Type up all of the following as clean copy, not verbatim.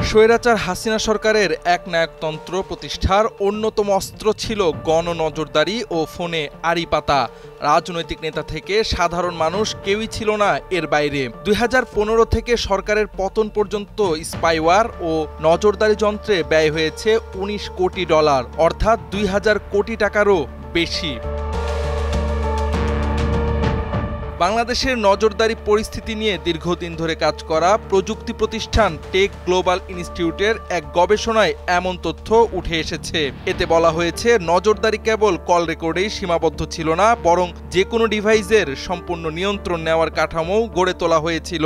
স্বৈরাচার হাসিনা সরকারের একনায়কতন্ত্র প্রতিষ্ঠার অন্যতম অস্ত্র ছিল গণনজরদারি ও ফোনে আড়ি পাতা। রাজনৈতিক নেতা থেকে সাধারণ মানুষ কেউই ছিল না এর বাইরে। 2015 থেকে সরকারের পতন পর্যন্ত স্পাইওয়ার ও নজরদারি যন্ত্রে ব্যয় হয়েছে $19 কোটি, অর্থাৎ 2000 কোটি টাকারও বেশি। বাংলাদেশের নজরদারি পরিস্থিতি নিয়ে দীর্ঘদিন ধরে কাজ করা প্রযুক্তি প্রতিষ্ঠান টেক গ্লোবাল ইনস্টিটিউটের এক গবেষণায় এমন তথ্য উঠে এসেছে। এতে বলা হয়েছে, নজরদারি কেবল কল রেকর্ডেই সীমাবদ্ধ ছিল না, বরং যে কোনো ডিভাইসের সম্পূর্ণ নিয়ন্ত্রণ নেওয়ার কাঠামোও গড়ে তোলা হয়েছিল।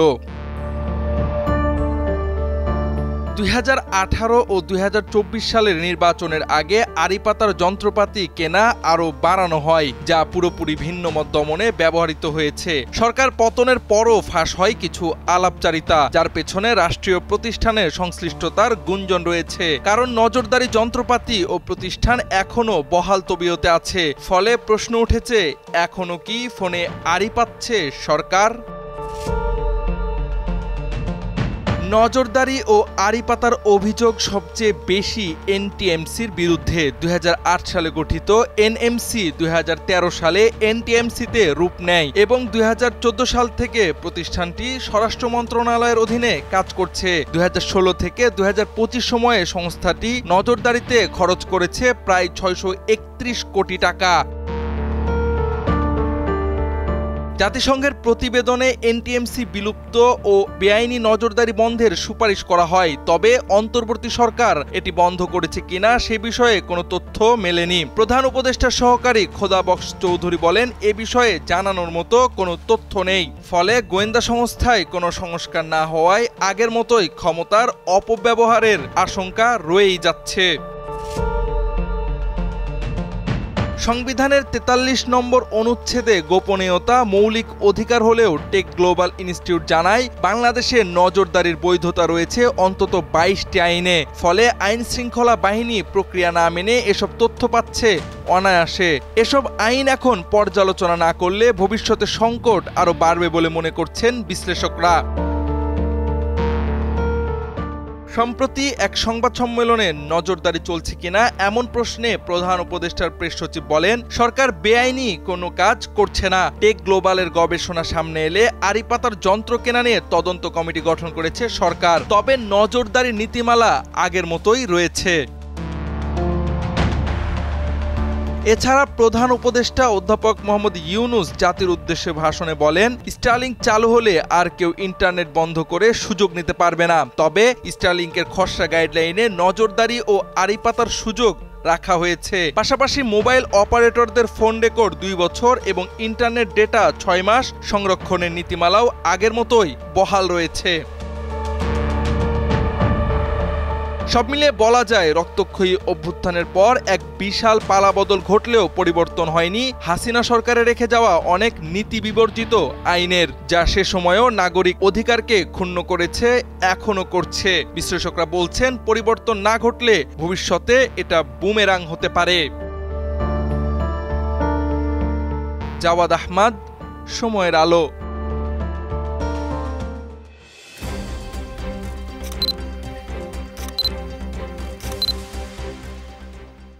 2018 ও 2024 সালের নির্বাচনের আগে আড়ি পাতার যন্ত্রপাতি কেনা আরও বাড়ানো হয়, যা পুরোপুরি ভিন্ন মত দমনে ব্যবহৃত হয়েছে। সরকার পতনের পরও ফাঁস হয় কিছু আলাপচারিতা, যার পেছনে রাষ্ট্রীয় প্রতিষ্ঠানের সংশ্লিষ্টতার গুঞ্জন রয়েছে। কারণ নজরদারি যন্ত্রপাতি ও প্রতিষ্ঠান এখনও বহাল তবিয়তে আছে। ফলে প্রশ্ন উঠেছে, এখনও কি ফোনে আড়ি পাচ্ছে সরকার? নজরদারি ও আড়ি পাতার অভিযোগ সবচেয়ে বেশি এনটিএমসির বিরুদ্ধে। 2008 সালে গঠিত এনএমসি 2013 সালে এনটিএমসিতে রূপ নেয় এবং 2014 সাল থেকে প্রতিষ্ঠানটি স্বরাষ্ট্র মন্ত্রণালয়ের অধীনে কাজ করছে। 2016 থেকে 2025 সময়ে সংস্থাটি নজরদারিতে খরচ করেছে প্রায় $631 কোটি। জাতিসংঘের প্রতিবেদনে এনটিএমসি বিলুপ্ত ও বেআইনি নজরদারি বন্ধের সুপারিশ করা হয়, তবে অন্তর্বর্তী সরকার এটি বন্ধ করেছে কিনা সে বিষয়ে কোনো তথ্য মেলেনি। প্রধান উপদেষ্টা সহকারী খোদাবক্স চৌধুরী বলেন, এ বিষয়ে জানানোর মতো কোনো তথ্য নেই। ফলে গোয়েন্দা সংস্থায় কোনো সংস্কার না হওয়ায় আগের মতোই ক্ষমতার অপব্যবহারের আশঙ্কা রয়েই যাচ্ছে। সংবিধানের 43 নম্বর অনুচ্ছেদে গোপনীয়তা মৌলিক অধিকার হলেও টেক গ্লোবাল ইনস্টিটিউট জানায়, বাংলাদেশে নজরদারির বৈধতা রয়েছে অন্তত 22টি আইনে। ফলে আইন শৃঙ্খলা বাহিনী প্রক্রিয়া না মেনে এসব তথ্য পাচ্ছে অনায়াসে। এসব আইন এখন পর্যালোচনা না করলে ভবিষ্যতে সংকট আরও বাড়বে বলে মনে করছেন বিশ্লেষকরা। সম্প্রতি এক সংবাদ সম্মেলনে নজরদারি চলছে কিনা এমন প্রশ্নে প্রধান উপদেষ্টার প্রেস সচিব বলেন, সরকার বেআইনি কোনো কাজ করছে না। টেক গ্লোবালের গবেষণা সামনে এলে আড়ি পাতার যন্ত্র কেনা নিয়ে তদন্ত কমিটি গঠন করেছে সরকার। তবে নজরদারি নীতিমালা আগের মতোই রয়েছে। এছাড়া প্রধান উপদেষ্টা অধ্যাপক মোহাম্মদ ইউনুস জাতির উদ্দেশ্যে ভাষণে বলেন, স্টারলিংক চালু হলে আর কেউ ইন্টারনেট বন্ধ করে সুযোগ নিতে পারবে না। তবে স্টারলিংকের খসড়া গাইডলাইনে নজরদারি ও আড়ি পাতার সুযোগ রাখা হয়েছে। পাশাপাশি মোবাইল অপারেটরদের ফোন রেকর্ড 2 বছর এবং ইন্টারনেট ডেটা 6 মাস সংরক্ষণের নীতিমালাও আগের মতোই বহাল রয়েছে। সব মিলিয়ে বলা যায়, রক্তক্ষয়ী অভ্যুত্থানের পর এক বিশাল পালাবদল ঘটলেও পরিবর্তন হয়নি হাসিনা সরকারে রেখে যাওয়া অনেক নীতি বিবর্জিত আইনের, যা সে সময়ও নাগরিক অধিকারকে ক্ষুণ্ণ করেছে, এখনো করছে। বিশ্লেষকরা বলছেন, পরিবর্তন না ঘটলে ভবিষ্যতে এটা বুমেরাং হতে পারে। জাওয়াদ আহমদ, সময়ের আলো।